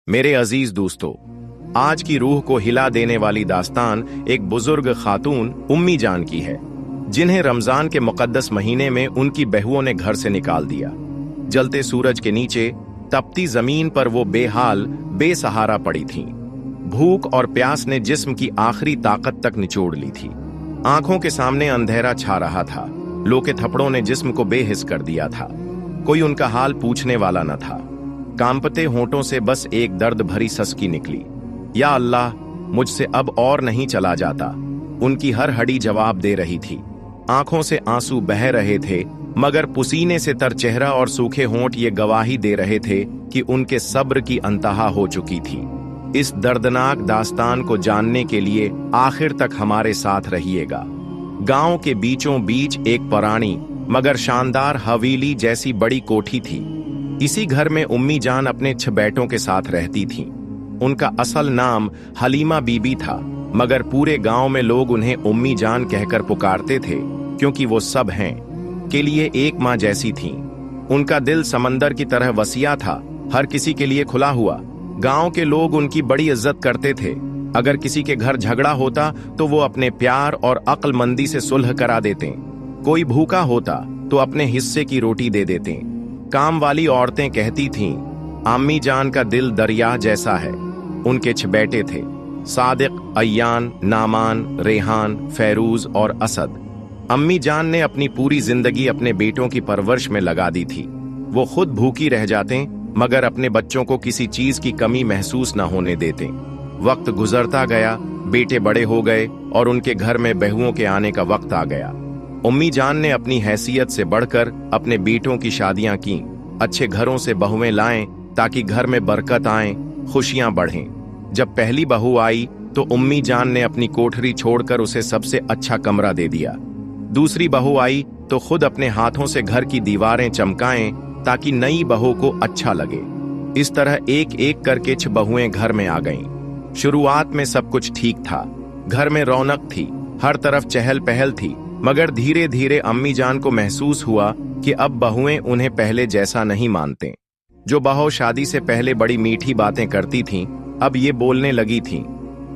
मेरे अजीज दोस्तों, आज की रूह को हिला देने वाली दास्तान एक बुजुर्ग खातून उम्मी जान की है, जिन्हें रमजान के मुकद्दस महीने में उनकी बहुओं ने घर से निकाल दिया। जलते सूरज के नीचे तपती जमीन पर वो बेहाल बेसहारा पड़ी थीं। भूख और प्यास ने जिस्म की आखिरी ताकत तक निचोड़ ली थी। आंखों के सामने अंधेरा छा रहा था। लो के थप्पड़ों ने जिस्म को बेहिस कर दिया था। कोई उनका हाल पूछने वाला न था। कांपते होंठों से बस एक दर्द भरी ससकी निकली, या अल्लाह, मुझसे अब और नहीं चला जाता। उनकी हर हड्डी जवाब दे रही थी। आंखों से आंसू बह रहे थे, मगर पसीने से तर चेहरा और सूखे होंठ ये गवाही दे रहे थे कि उनके सब्र की अंतहा हो चुकी थी। इस दर्दनाक दास्तान को जानने के लिए आखिर तक हमारे साथ रहिएगा। गांव के बीचों बीच एक पुरानी मगर शानदार हवेली जैसी बड़ी कोठी थी। इसी घर में उम्मी जान अपने 6 बेटों के साथ रहती थीं। उनका असल नाम हलीमा बीबी था, मगर पूरे गांव में लोग उन्हें उम्मी जान कहकर पुकारते थे, क्योंकि वो सब हैं के लिए एक माँ जैसी थीं। उनका दिल समंदर की तरह वसीआ था, हर किसी के लिए खुला हुआ। गांव के लोग उनकी बड़ी इज्जत करते थे। अगर किसी के घर झगड़ा होता तो वो अपने प्यार और अक्लमंदी से सुलह करा देते। कोई भूखा होता तो अपने हिस्से की रोटी दे देते। काम वाली औरतें कहती थीं, अम्मी जान का दिल दरिया जैसा है। उनके 6 बेटे थे, सादिक, अय्यान, नामान, रेहान, फैरूज और असद। अम्मी जान ने अपनी पूरी जिंदगी अपने बेटों की परवरिश में लगा दी थी। वो खुद भूखी रह जाते, मगर अपने बच्चों को किसी चीज की कमी महसूस न होने देते। वक्त गुजरता गया, बेटे बड़े हो गए और उनके घर में बहुओं के आने का वक्त आ गया। उम्मी जान ने अपनी हैसियत से बढ़कर अपने बेटों की शादियां की। अच्छे घरों से बहुएं लाएं ताकि घर में बरकत आए, खुशियां बढ़ें। जब पहली बहू आई तो उम्मी जान ने अपनी कोठरी छोड़कर उसे सबसे अच्छा कमरा दे दिया। दूसरी बहू आई तो खुद अपने हाथों से घर की दीवारें चमकाएं ताकि नई बहू को अच्छा लगे। इस तरह एक एक करके 6 बहुएं घर में आ गईं। शुरुआत में सब कुछ ठीक था, घर में रौनक थी, हर तरफ चहल पहल थी, मगर धीरे धीरे अम्मी जान को महसूस हुआ कि अब बहुएं उन्हें पहले जैसा नहीं मानते। जो बहू शादी से पहले बड़ी मीठी बातें करती थीं, अब ये बोलने लगी थीं,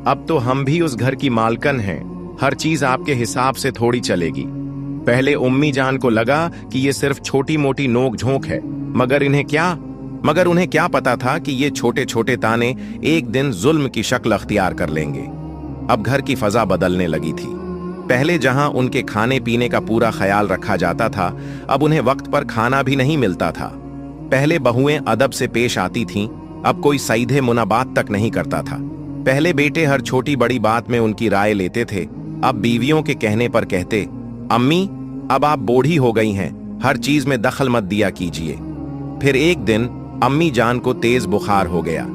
अब तो हम भी उस घर की मालकन हैं, हर चीज आपके हिसाब से थोड़ी चलेगी। पहले उम्मी जान को लगा कि ये सिर्फ छोटी मोटी नोक झोंक है, मगर उन्हें क्या पता था कि ये छोटे छोटे ताने एक दिन जुल्म की शक्ल अख्तियार कर लेंगे। अब घर की फजा बदलने लगी थी। पहले जहां उनके खाने पीने का पूरा ख्याल रखा जाता था, अब उन्हें वक्त पर खाना भी नहीं मिलता था। पहले बहुएं अदब से पेश आती थीं, अब कोई सीधे मुनाबात तक नहीं करता था। पहले बेटे हर छोटी बड़ी बात में उनकी राय लेते थे, अब बीवियों के कहने पर कहते, अम्मी, अब आप बूढ़ी हो गई हैं, हर चीज में दखल मत दिया कीजिए। फिर एक दिन अम्मी जान को तेज बुखार हो गया।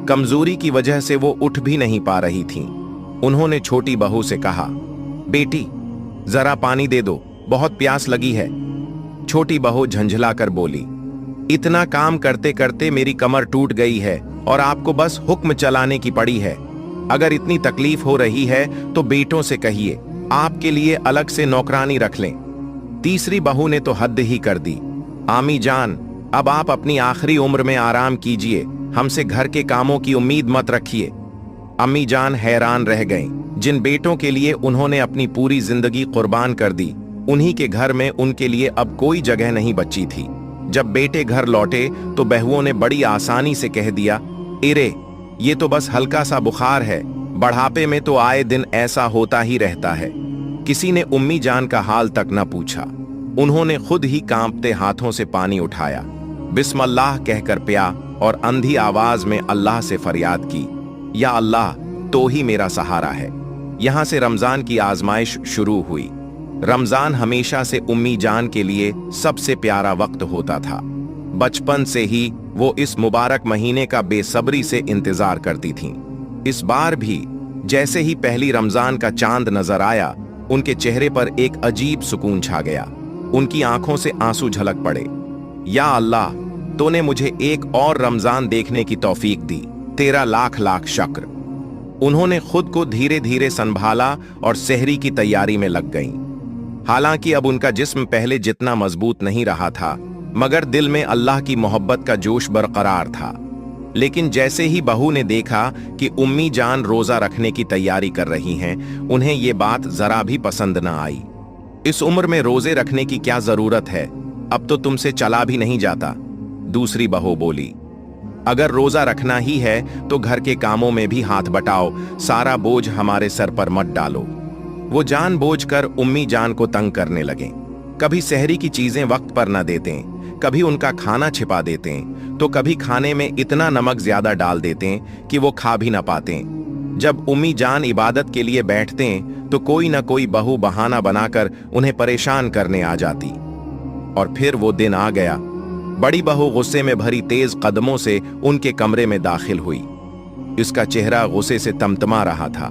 कमजोरी की वजह से वो उठ भी नहीं पा रही थीं। उन्होंने छोटी बहू से कहा, बेटी, जरा पानी दे दो, बहुत प्यास लगी है। छोटी बहू झंझला कर बोली, इतना काम करते करते मेरी कमर टूट गई है और आपको बस हुक्म चलाने की पड़ी है। अगर इतनी तकलीफ हो रही है तो बेटों से कहिए आपके लिए अलग से नौकरानी रख लें। तीसरी बहू ने तो हद ही कर दी, आमी जान, अब आप अपनी आखिरी उम्र में आराम कीजिए, हमसे घर के कामों की उम्मीद मत रखिए। अम्मी जान हैरान रह गईं। जिन बेटों के लिए उन्होंने अपनी पूरी जिंदगी कुर्बान कर दी, उन्हीं के घर में उनके लिए अब कोई जगह नहीं बची थी। जब बेटे घर लौटे तो बहुओं ने बड़ी आसानी से कह दिया, इरे, ये तो बस हल्का सा बुखार है, बढ़ापे में तो आए दिन ऐसा होता ही रहता है। किसी ने उम्मी जान का हाल तक न पूछा। उन्होंने खुद ही कांपते हाथों से पानी उठाया, बिस्मिल्लाह कहकर पिया और अंधी आवाज में अल्लाह से फरियाद की, या अल्लाह, तो ही मेरा सहारा है। यहां से रमजान की आजमाइश शुरू हुई। रमजान हमेशा से उम्मी जान के लिए सबसे प्यारा वक्त होता था। बचपन से ही वो इस मुबारक महीने का बेसब्री से इंतजार करती थीं। इस बार भी जैसे ही पहली रमजान का चांद नजर आया, उनके चेहरे पर एक अजीब सुकून छा गया। उनकी आंखों से आंसू झलक पड़े। या अल्लाह, तूने मुझे एक और रमजान देखने की तौफीक दी, तेरा लाख लाख शुक्र। उन्होंने खुद को धीरे धीरे संभाला और सहरी की तैयारी में लग गईं। हालांकि अब उनका जिस्म पहले जितना मजबूत नहीं रहा था, मगर दिल में अल्लाह की मोहब्बत का जोश बरकरार था। लेकिन जैसे ही बहू ने देखा कि उम्मी जान रोजा रखने की तैयारी कर रही हैं, उन्हें ये बात जरा भी पसंद न आई। इस उम्र में रोजे रखने की क्या जरूरत है, अब तो तुमसे चला भी नहीं जाता। दूसरी बहू बोली, अगर रोजा रखना ही है तो घर के कामों में भी हाथ बटाओ, सारा बोझ हमारे सर पर मत डालो। वो जानबूझकर उम्मी जान को तंग करने लगे। कभी सहरी की चीजें वक्त पर न देते, कभी उनका खाना छिपा देते, तो कभी खाने में इतना नमक ज्यादा डाल देते कि वो खा भी न पाते। जब उम्मी जान इबादत के लिए बैठते तो कोई न कोई बहू बहाना बनाकर उन्हें परेशान करने आ जाती। और फिर वो दिन आ गया। बड़ी बहू गुस्से में भरी तेज कदमों से उनके कमरे में दाखिल हुई। उसका चेहरा गुस्से से तमतमा रहा था।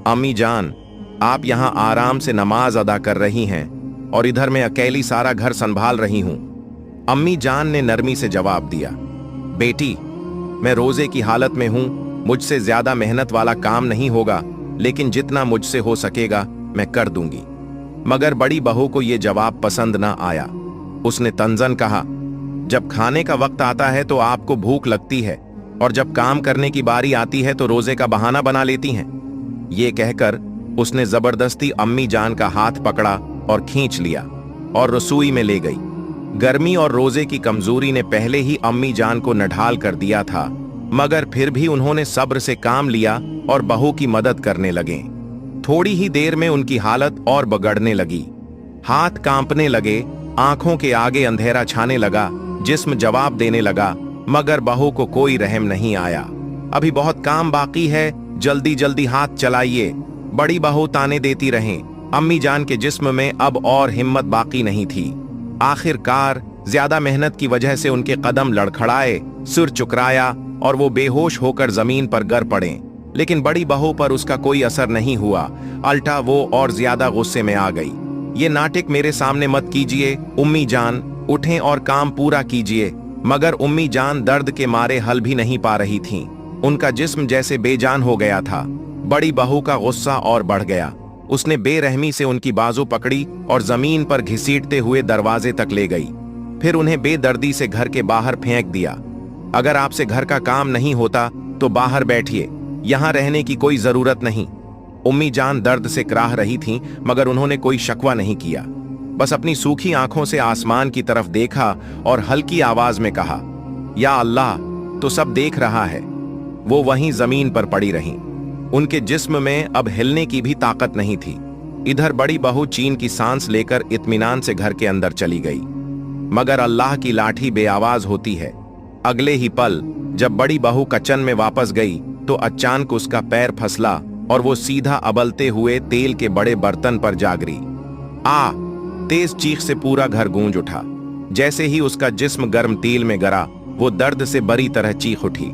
अम्मी जान, आप यहाँ आराम से नमाज अदा कर रही हैं और इधर मैं अकेली सारा घर संभाल रही हूं। अम्मी जान ने नरमी से जवाब दिया, बेटी, मैं रोजे की हालत में हूं, मुझसे ज्यादा मेहनत वाला काम नहीं होगा, लेकिन जितना मुझसे हो सकेगा मैं कर दूंगी। मगर बड़ी बहू को यह जवाब पसंद न आया। उसने तंजन कहा, जब खाने का वक्त आता है तो आपको भूख लगती है, और जब काम करने की बारी आती है तो रोजे का बहाना बना लेती हैं। ये कहकर उसने जबरदस्ती अम्मी जान का हाथ पकड़ा और खींच लिया और रसोई में ले गई। गर्मी और रोजे की कमजोरी ने पहले ही अम्मी जान को नढाल कर दिया था, मगर फिर भी उन्होंने सब्र से काम लिया और बहू की मदद करने लगे। थोड़ी ही देर में उनकी हालत और बिगड़ने लगी। हाथ कांपने लगे, आंखों के आगे अंधेरा छाने लगा, जिस्म जवाब देने लगा, मगर बहू को कोई रहम नहीं आया। अभी बहुत काम बाकी है, जल्दी जल्दी हाथ चलाइए। बड़ी बहू ताने देती रहें। अम्मी जान के जिस्म में अब और हिम्मत बाकी नहीं थी। आखिरकार ज्यादा मेहनत की वजह से उनके कदम लड़खड़ाए, सिर चुकराया और वो बेहोश होकर जमीन पर गिर पड़े। लेकिन बड़ी बहू पर उसका कोई असर नहीं हुआ, अल्टा वो और ज्यादा गुस्से में आ गई। ये नाटक मेरे सामने मत कीजिए उम्मी जान, उठें और काम पूरा कीजिए। मगर उम्मी जान दर्द के मारे हल भी नहीं पा रही थीं। उनका जिस्म जैसे बेजान हो गया था। बड़ी बहू का गुस्सा और बढ़ गया। उसने बेरहमी से उनकी बाजू पकड़ी और जमीन पर घसीटते हुए दरवाजे तक ले गई। फिर उन्हें बेदर्दी से घर के बाहर फेंक दिया। अगर आपसे घर का काम नहीं होता तो बाहर बैठिए, यहां रहने की कोई जरूरत नहीं। उम्मी जान दर्द से कराह रही थीं, मगर उन्होंने कोई शकवा नहीं किया। बस अपनी सूखी आंखों से आसमान की तरफ देखा और हल्की आवाज में कहा, या अल्लाह, तो सब देख रहा है। वो वहीं जमीन पर पड़ी रहीं। उनके जिस्म में अब हिलने की भी ताकत नहीं थी। इधर बड़ी बहू चीन की सांस लेकर इत्मीनान से घर के अंदर चली गई। मगर अल्लाह की लाठी बेआवाज होती है। अगले ही पल जब बड़ी बहू किचन में वापस गई तो अचानक उसका पैर फसला और वो सीधा अबलते हुए तेल के बड़े बर्तन पर जा गिरी। आ! तेज चीख से पूरा घर गूंज उठा। जैसे ही उसका जिस्म गर्म तेल में गिरा, वो दर्द से बड़ी तरह चीख उठी,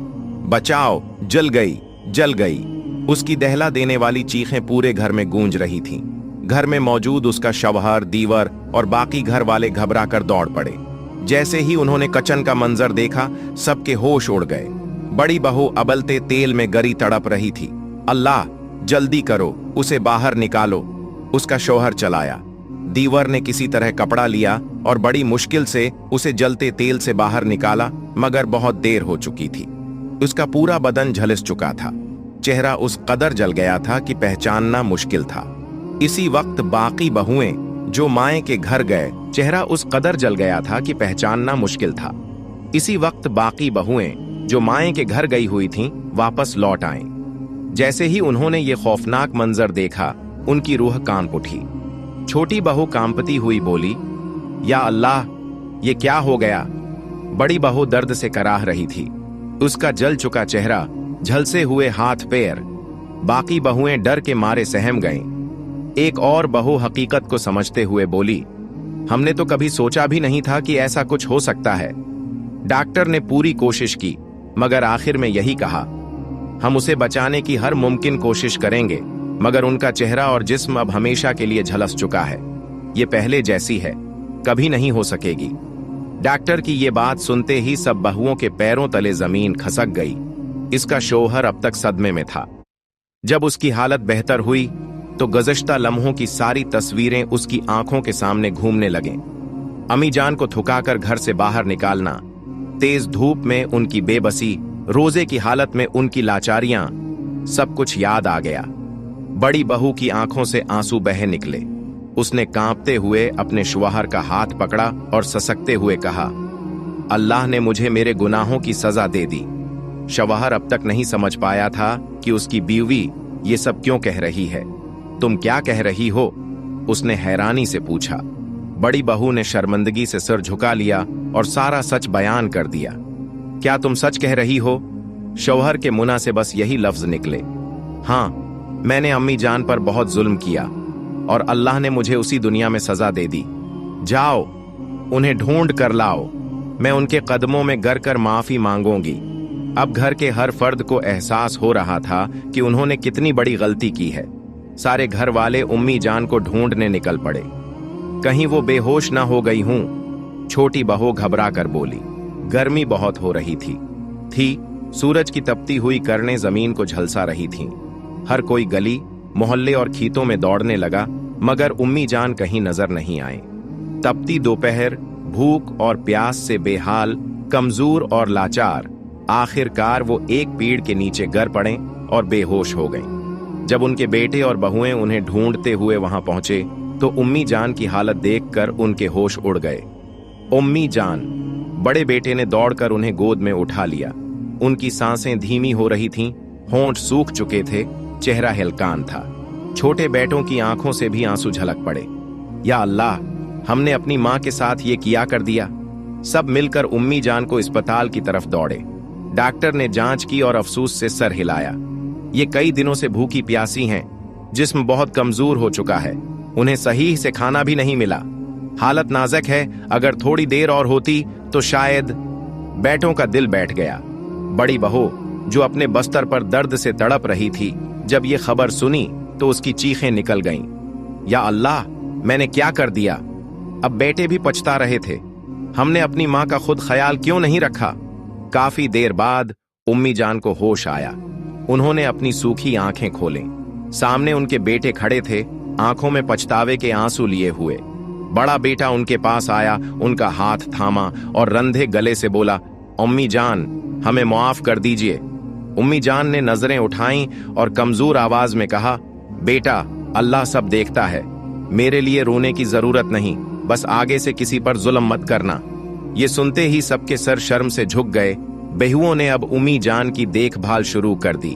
बचाओ, जल गई, जल गई। उसकी दहला देने वाली चीखें पूरे घर में गूंज रही थीं। घर में मौजूद उसका शवहर, दीवर और बाकी घर वाले घबरा कर दौड़ पड़े। जैसे ही उन्होंने किचन का मंजर देखा, सबके होश उड़ गए। बड़ी बहू अबलते तेल में गरी तड़प रही थी। अल्लाह, जल्दी करो, उसे बाहर निकालो। उसका शौहर चलाया। दीवर ने किसी तरह कपड़ा लिया और बड़ी मुश्किल से उसे जलते तेल से बाहर निकाला, मगर बहुत देर हो चुकी थी। उसका पूरा बदन झुलस चुका था। चेहरा उस कदर जल गया था कि पहचानना मुश्किल था। इसी वक्त बाकी बहुएं जो माए के घर गए, चेहरा उस कदर जल गया था कि पहचानना मुश्किल था। इसी वक्त बाकी बहुएं जो माए के घर गई हुई थीं, वापस लौट आईं। जैसे ही उन्होंने ये खौफनाक मंजर देखा, उनकी रूह कांप उठी। छोटी बहू कांपती हुई बोली, या अल्लाह, ये क्या हो गया? बड़ी बहू दर्द से कराह रही थी। उसका जल चुका चेहरा, झलसे हुए हाथ पैर। बाकी बहुएं डर के मारे सहम गईं। एक और बहू हकीकत को समझते हुए बोली, हमने तो कभी सोचा भी नहीं था कि ऐसा कुछ हो सकता है। डॉक्टर ने पूरी कोशिश की, मगर आखिर में यही कहा, हम उसे बचाने की हर मुमकिन कोशिश करेंगे, मगर उनका चेहरा और जिस्म अब हमेशा के लिए झलस चुका है। ये पहले जैसी है, कभी नहीं हो सकेगी। डॉक्टर की ये बात सुनते ही सब बहुओं के पैरों तले जमीन खसक गई। इसका शौहर अब तक सदमे में था। जब उसकी हालत बेहतर हुई तो गुज़श्ता लम्हों की सारी तस्वीरें उसकी आंखों के सामने घूमने लगें। अम्मी जान को थुकाकर घर से बाहर निकालना, तेज धूप में उनकी बेबसी, रोजे की हालत में उनकी लाचारियां, सब कुछ याद आ गया। बड़ी बहू की आंखों से आंसू बहे निकले। उसने कांपते हुए अपने शौहर का हाथ पकड़ा और ससकते हुए कहा, अल्लाह ने मुझे मेरे गुनाहों की सजा दे दी। शौहर अब तक नहीं समझ पाया था कि उसकी बीवी ये सब क्यों कह रही है। तुम क्या कह रही हो? उसने हैरानी से पूछा। बड़ी बहू ने शर्मिंदगी से सिर झुका लिया और सारा सच बयान कर दिया। क्या तुम सच कह रही हो? शौहर के मुंह से बस यही लफ्ज निकले, हाँ, मैंने अम्मी जान पर बहुत जुल्म किया और अल्लाह ने मुझे उसी दुनिया में सजा दे दी। जाओ, उन्हें ढूंढ कर लाओ, मैं उनके कदमों में गिर कर माफी मांगूंगी। अब घर के हर फर्द को एहसास हो रहा था कि उन्होंने कितनी बड़ी गलती की है। सारे घर वाले उम्मी जान को ढूंढने निकल पड़े। कहीं वो बेहोश ना हो गई हूं, छोटी बहू घबरा कर बोली। गर्मी बहुत हो रही थी। सूरज की तपती हुई किरणें जमीन को झलसा रही थीं। हर कोई गली, मोहल्ले और खेतों में दौड़ने लगा, मगर उम्मी जान कहीं नजर नहीं आए। तपती दोपहर, भूख और प्यास से बेहाल, कमजोर और लाचार, आखिरकार वो एक पेड़ के नीचे गिर पड़े और बेहोश हो गईं। जब उनके बेटे और बहुएं उन्हें ढूंढते हुए वहां पहुंचे तो उम्मी जान की हालत देखकर उनके होश उड़ गए। उम्मी जान, बड़े बेटे ने दौड़कर उन्हें गोद में उठा लिया। उनकी सांसें धीमी हो रही थीं, होंठ सूख चुके थे, चेहरा हिलकान था। छोटे बेटों की आंखों से भी आंसू झलक पड़े। या अल्लाह, हमने अपनी मां के साथ ये किया कर दिया। सब मिलकर उम्मी जान को अस्पताल की तरफ दौड़े। डॉक्टर ने जांच की और अफसोस से सर हिलाया। ये कई दिनों से भूखी प्यासी हैं, जिस्म बहुत कमजोर हो चुका है, उन्हें सही से खाना भी नहीं मिला। हालत नाजुक है, अगर थोड़ी देर और होती तो शायद। बेटों का दिल बैठ गया। बड़ी बहू, जो अपने बस्तर पर दर्द से तड़प रही थी, जब ये खबर सुनी तो उसकी चीखें निकल गईं। या अल्लाह, मैंने क्या कर दिया? अब बेटे भी पछता रहे थे। हमने अपनी मां का खुद ख्याल क्यों नहीं रखा? काफी देर बाद उम्मी जान को होश आया। उन्होंने अपनी सूखी आंखें खोलीं। सामने उनके बेटे खड़े थे, आंखों में पछतावे के आंसू लिए हुए। बड़ा बेटा उनके पास आया, उनका हाथ थामा और रंधे गले से बोला, उम्मी जान, हमें माफ कर दीजिए। उम्मी जान ने नजरें उठाईं और कमजोर आवाज में कहा, बेटा, अल्लाह सब देखता है, मेरे लिए रोने की जरूरत नहीं, बस आगे से किसी पर जुल्म मत करना। ये सुनते ही सबके सर शर्म से झुक गए। बहुओं ने अब उम्मी जान की देखभाल शुरू कर दी,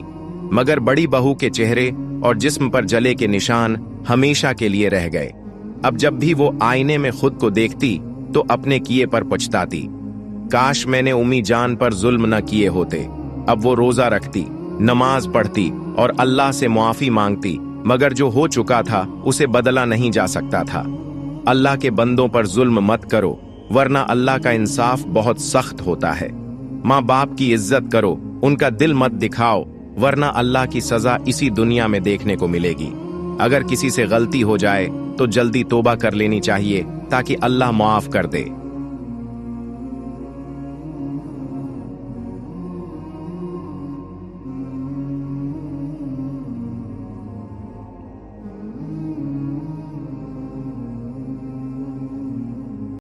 मगर बड़ी बहू के चेहरे और जिस्म पर जले के निशान हमेशा के लिए रह गए। अब जब भी वो आईने में खुद को देखती तो अपने किए पर पछताती। काश मैंने उम्मी जान पर जुल्म न किए होते। अब वो रोजा रखती, नमाज पढ़ती और अल्लाह से मुआफी मांगती, मगर जो हो चुका था उसे बदला नहीं जा सकता था। अल्लाह के बंदों पर जुल्म मत करो, वरना अल्लाह का इंसाफ बहुत सख्त होता है। माँ बाप की इज्जत करो, उनका दिल मत दिखाओ, वरना अल्लाह की सजा इसी दुनिया में देखने को मिलेगी। अगर किसी से गलती हो जाए तो जल्दी तौबा कर लेनी चाहिए ताकि अल्लाह माफ कर दे।